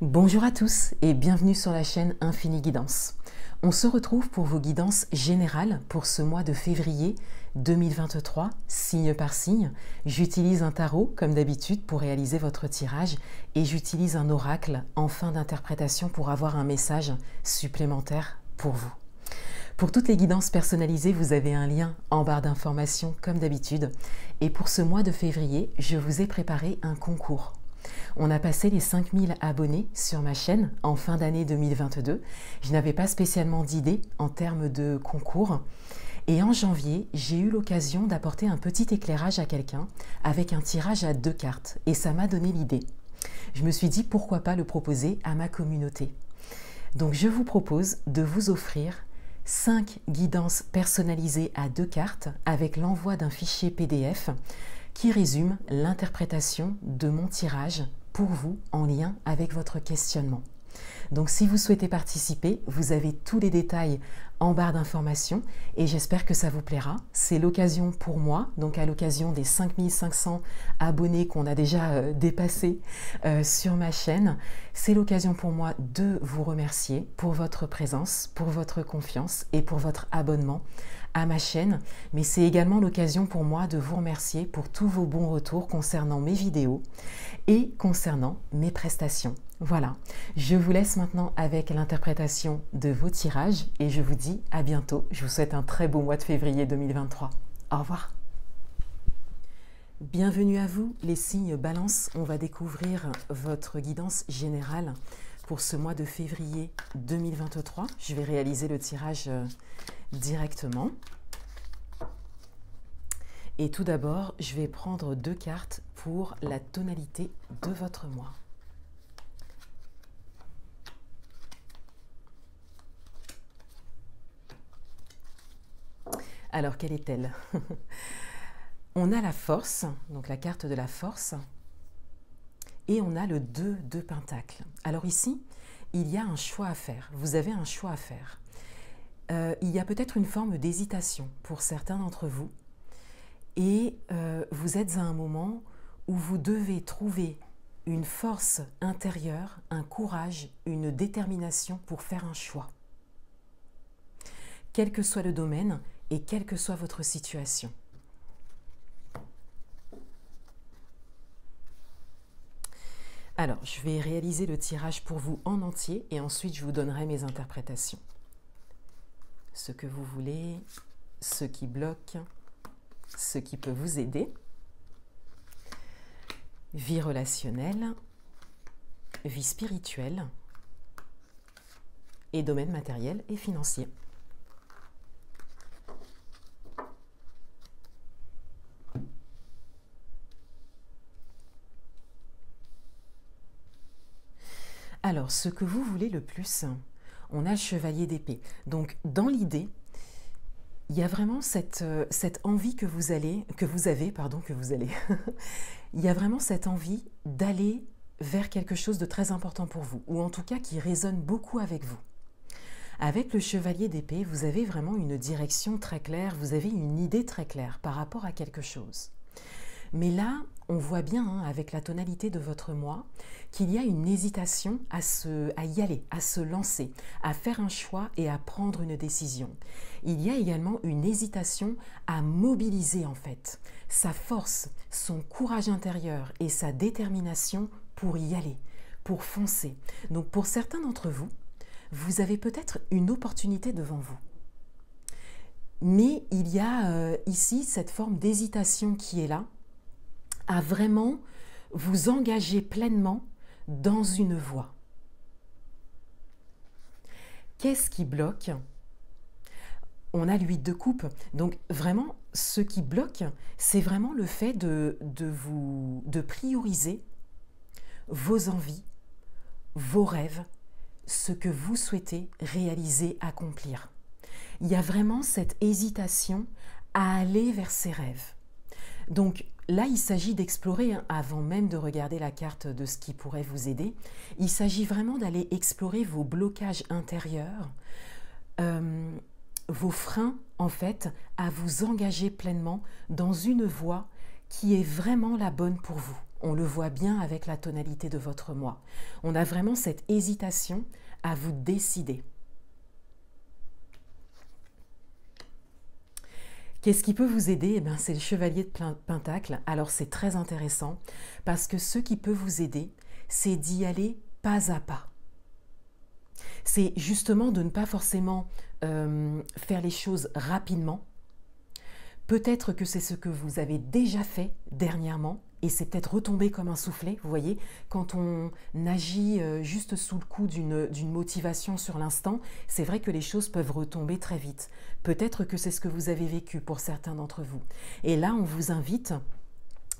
Bonjour à tous et bienvenue sur la chaîne Infini Guidance. On se retrouve pour vos guidances générales pour ce mois de février 2023, signe par signe. J'utilise un tarot comme d'habitude pour réaliser votre tirage et j'utilise un oracle en fin d'interprétation pour avoir un message supplémentaire pour vous. Pour toutes les guidances personnalisées, vous avez un lien en barre d'informations comme d'habitude. Et pour ce mois de février, je vous ai préparé un concours. On a passé les 5000 abonnés sur ma chaîne en fin d'année 2022. Je n'avais pas spécialement d'idée en termes de concours. Et en janvier, j'ai eu l'occasion d'apporter un petit éclairage à quelqu'un avec un tirage à 2 cartes. Et ça m'a donné l'idée. Je me suis dit pourquoi pas le proposer à ma communauté. Donc je vous propose de vous offrir 5 guidances personnalisées à 2 cartes avec l'envoi d'un fichier PDF qui résume l'interprétation de mon tirage pour vous en lien avec votre questionnement. Donc si vous souhaitez participer, vous avez tous les détails en barre d'informations et j'espère que ça vous plaira. C'est l'occasion pour moi, donc à l'occasion des 5500 abonnés qu'on a déjà dépassés sur ma chaîne, c'est l'occasion pour moi de vous remercier pour votre présence, pour votre confiance et pour votre abonnement à ma chaîne, mais c'est également l'occasion pour moi de vous remercier pour tous vos bons retours concernant mes vidéos et concernant mes prestations. Voilà, je vous laisse maintenant avec l'interprétation de vos tirages et je vous dis à bientôt. Je vous souhaite un très beau mois de février 2023. Au revoir. Bienvenue à vous, les signes Balance. On va découvrir votre guidance générale pour ce mois de février 2023. Je vais réaliser le tirage directement. Et tout d'abord, je vais prendre 2 cartes pour la tonalité de votre mois. Alors, quelle est-elle? On a la force, donc la carte de la force, et on a le 2 de Pentacle. Alors ici, il y a un choix à faire. Vous avez un choix à faire. Il y a peut-être une forme d'hésitation pour certains d'entre vous. Et vous êtes à un moment où vous devez trouver une force intérieure, un courage, une détermination pour faire un choix. Quel que soit le domaine et quelle que soit votre situation. Alors, je vais réaliser le tirage pour vous en entier et ensuite je vous donnerai mes interprétations. Ce que vous voulez, ce qui bloque, ce qui peut vous aider. Vie relationnelle, vie spirituelle et domaine matériel et financier. Alors, ce que vous voulez le plus, on a le chevalier d'épée. Donc, dans l'idée, il y a vraiment cette envie que vous avez, il y a vraiment cette envie d'aller vers quelque chose de très important pour vous, ou en tout cas qui résonne beaucoup avec vous. Avec le chevalier d'épée, vous avez vraiment une direction très claire, vous avez une idée très claire par rapport à quelque chose. Mais là, on voit bien, avec la tonalité de votre mois, qu'il y a une hésitation à y aller, à se lancer, à faire un choix et à prendre une décision. Il y a également une hésitation à mobiliser en fait sa force, son courage intérieur et sa détermination pour y aller, pour foncer. Donc pour certains d'entre vous, vous avez peut-être une opportunité devant vous. Mais il y a ici cette forme d'hésitation qui est là, à vraiment vous engager pleinement dans une voie. Qu'est-ce qui bloque? On a l'huile de coupe. Donc vraiment, ce qui bloque, c'est vraiment le fait de prioriser vos envies, vos rêves, ce que vous souhaitez réaliser, accomplir. Il y a vraiment cette hésitation à aller vers ces rêves. Donc là, il s'agit d'explorer, avant même de regarder la carte de ce qui pourrait vous aider, il s'agit vraiment d'aller explorer vos blocages intérieurs, vos freins en fait, à vous engager pleinement dans une voie qui est vraiment la bonne pour vous. On le voit bien avec la tonalité de votre moi. On a vraiment cette hésitation à vous décider. Qu'est-ce qui peut vous aider? Eh bien, c'est le chevalier de Pentacle. Alors, c'est très intéressant parce que ce qui peut vous aider, c'est d'y aller pas à pas. C'est justement de ne pas forcément faire les choses rapidement. Peut-être que c'est ce que vous avez déjà fait dernièrement et c'est peut-être retombé comme un soufflet. Vous voyez, quand on agit juste sous le coup d'une motivation sur l'instant, c'est vrai que les choses peuvent retomber très vite. Peut-être que c'est ce que vous avez vécu pour certains d'entre vous. Et là, on vous invite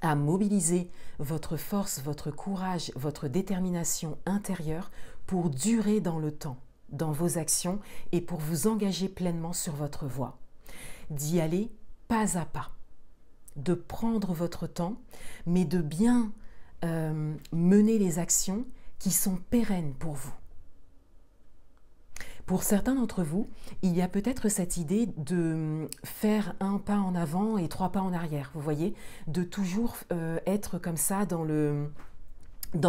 à mobiliser votre force, votre courage, votre détermination intérieure pour durer dans le temps, dans vos actions et pour vous engager pleinement sur votre voie. D'y aller pas à pas, de prendre votre temps, mais de bien mener les actions qui sont pérennes pour vous. Pour certains d'entre vous, il y a peut-être cette idée de faire un pas en avant et 3 pas en arrière, vous voyez, de toujours être comme ça dans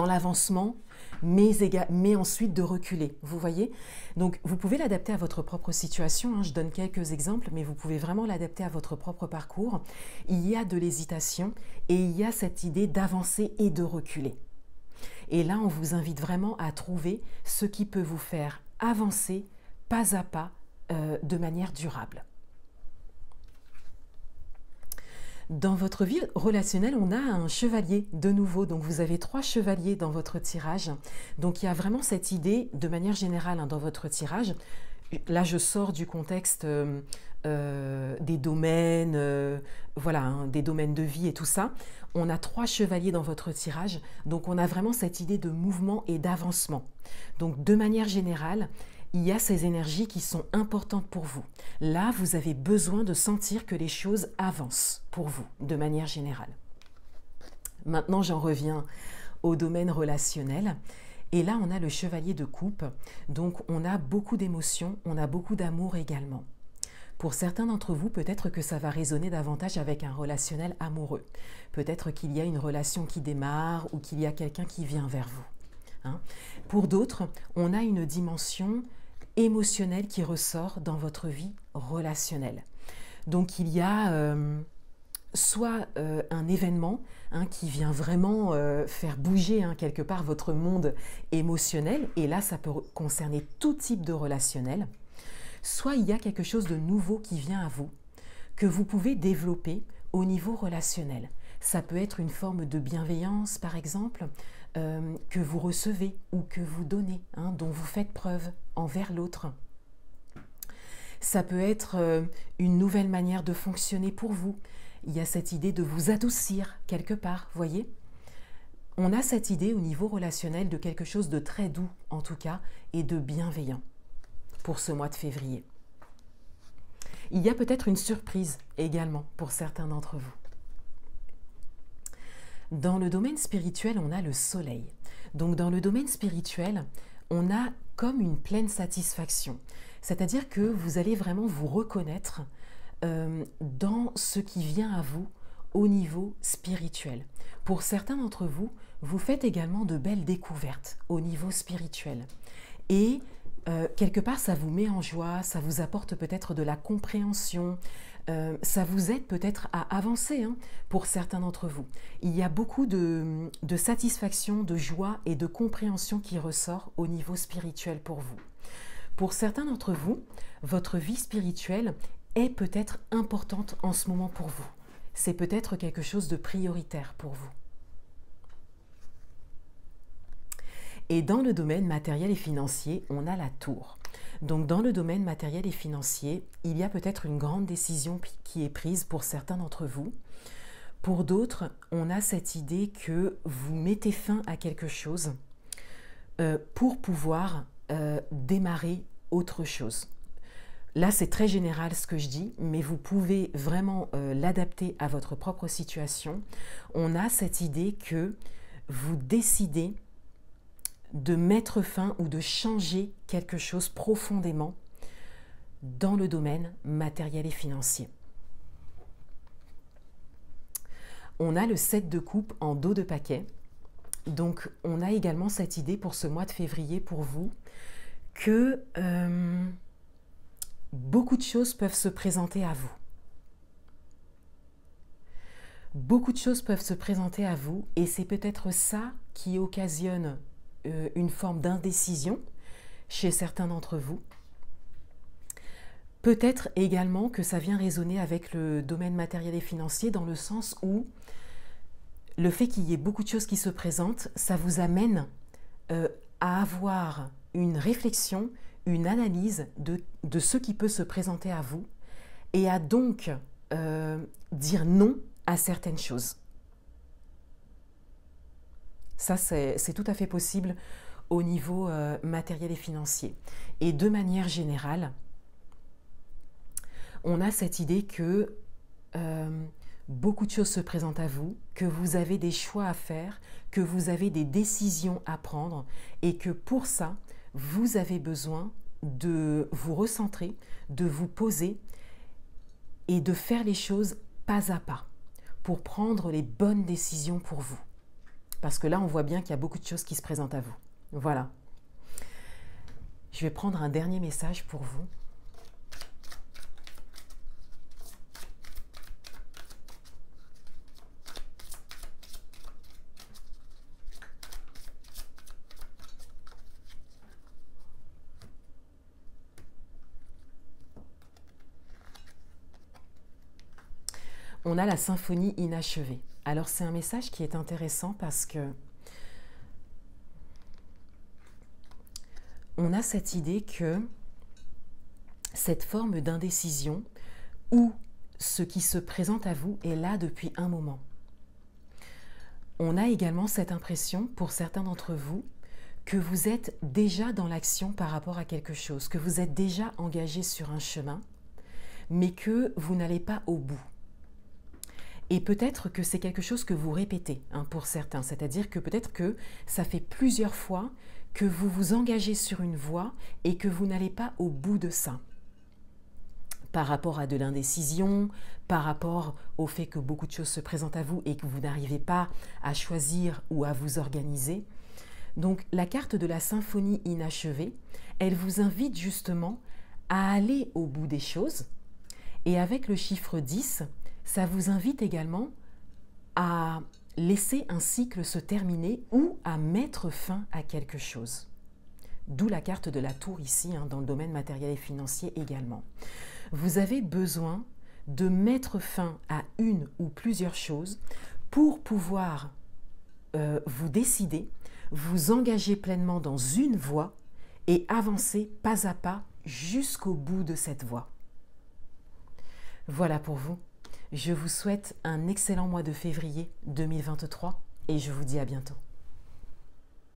l'avancement, mais ensuite de reculer, vous voyez. Donc, vous pouvez l'adapter à votre propre situation, hein. Je donne quelques exemples, mais vous pouvez vraiment l'adapter à votre propre parcours. Il y a de l'hésitation et il y a cette idée d'avancer et de reculer. Et là, on vous invite vraiment à trouver ce qui peut vous faire avancer pas à pas de manière durable. Dans votre vie relationnelle, on a un chevalier de nouveau. Donc, vous avez 3 chevaliers dans votre tirage. Donc, il y a vraiment cette idée, de manière générale, hein, dans votre tirage. Là, je sors du contexte des domaines, voilà, hein, des domaines de vie et tout ça. On a 3 chevaliers dans votre tirage. Donc, on a vraiment cette idée de mouvement et d'avancement. Donc, de manière générale, il y a ces énergies qui sont importantes pour vous. Là, vous avez besoin de sentir que les choses avancent pour vous, de manière générale. Maintenant, j'en reviens au domaine relationnel. Et là, on a le chevalier de coupe. Donc, on a beaucoup d'émotions, on a beaucoup d'amour également. Pour certains d'entre vous, peut-être que ça va résonner davantage avec un relationnel amoureux. Peut-être qu'il y a une relation qui démarre ou qu'il y a quelqu'un qui vient vers vous. Hein. Pour d'autres, on a une dimension émotionnelle qui ressort dans votre vie relationnelle. Donc il y a soit un événement qui vient vraiment faire bouger quelque part votre monde émotionnel, et là ça peut concerner tout type de relationnel, soit il y a quelque chose de nouveau qui vient à vous, que vous pouvez développer au niveau relationnel. Ça peut être une forme de bienveillance par exemple, que vous recevez ou que vous donnez, dont vous faites preuve envers l'autre. Ça peut être une nouvelle manière de fonctionner pour vous. Il y a cette idée de vous adoucir quelque part, voyez. On a cette idée au niveau relationnel de quelque chose de très doux, en tout cas, et de bienveillant pour ce mois de février. Il y a peut-être une surprise également pour certains d'entre vous. Dans le domaine spirituel, on a le soleil. Donc dans le domaine spirituel, on a comme une pleine satisfaction. C'est-à-dire que vous allez vraiment vous reconnaître dans ce qui vient à vous au niveau spirituel. Pour certains d'entre vous, vous faites également de belles découvertes au niveau spirituel. Et quelque part, ça vous met en joie, ça vous apporte peut-être de la compréhension, ça vous aide peut-être à avancer pour certains d'entre vous. Il y a beaucoup de satisfaction, de joie et de compréhension qui ressort au niveau spirituel pour vous. Pour certains d'entre vous, votre vie spirituelle est peut-être importante en ce moment pour vous. C'est peut-être quelque chose de prioritaire pour vous. Et dans le domaine matériel et financier, on a la tour. Donc dans le domaine matériel et financier, il y a peut-être une grande décision qui est prise pour certains d'entre vous. Pour d'autres, on a cette idée que vous mettez fin à quelque chose pour pouvoir démarrer autre chose. Là, c'est très général ce que je dis, mais vous pouvez vraiment l'adapter à votre propre situation. On a cette idée que vous décidez de mettre fin ou de changer quelque chose profondément dans le domaine matériel et financier. On a le 7 de coupe en dos de paquet. Donc, on a également cette idée pour ce mois de février pour vous que beaucoup de choses peuvent se présenter à vous. Beaucoup de choses peuvent se présenter à vous et c'est peut-être ça qui occasionne une forme d'indécision chez certains d'entre vous. Peut-être également que ça vient résonner avec le domaine matériel et financier dans le sens où le fait qu'il y ait beaucoup de choses qui se présentent, ça vous amène à avoir une réflexion, une analyse de ce qui peut se présenter à vous et à donc dire non à certaines choses. Ça, c'est tout à fait possible au niveau matériel et financier. Et de manière générale, on a cette idée que beaucoup de choses se présentent à vous, que vous avez des choix à faire, que vous avez des décisions à prendre et que pour ça, vous avez besoin de vous recentrer, de vous poser et de faire les choses pas à pas pour prendre les bonnes décisions pour vous. Parce que là, on voit bien qu'il y a beaucoup de choses qui se présentent à vous. Voilà. Je vais prendre un dernier message pour vous. On a la symphonie inachevée. Alors c'est un message qui est intéressant parce que on a cette idée que cette forme d'indécision ou ce qui se présente à vous est là depuis un moment. On a également cette impression pour certains d'entre vous que vous êtes déjà dans l'action par rapport à quelque chose, que vous êtes déjà engagé sur un chemin, mais que vous n'allez pas au bout. Et peut-être que c'est quelque chose que vous répétez pour certains, c'est-à-dire que peut-être que ça fait plusieurs fois que vous vous engagez sur une voie et que vous n'allez pas au bout de ça. Par rapport à de l'indécision, par rapport au fait que beaucoup de choses se présentent à vous et que vous n'arrivez pas à choisir ou à vous organiser. Donc la carte de la symphonie inachevée, elle vous invite justement à aller au bout des choses. Et avec le chiffre 10, ça vous invite également à laisser un cycle se terminer ou à mettre fin à quelque chose. D'où la carte de la tour ici, dans le domaine matériel et financier également. Vous avez besoin de mettre fin à une ou plusieurs choses pour pouvoir vous décider, vous engager pleinement dans une voie et avancer pas à pas jusqu'au bout de cette voie. Voilà pour vous. Je vous souhaite un excellent mois de février 2023 et je vous dis à bientôt.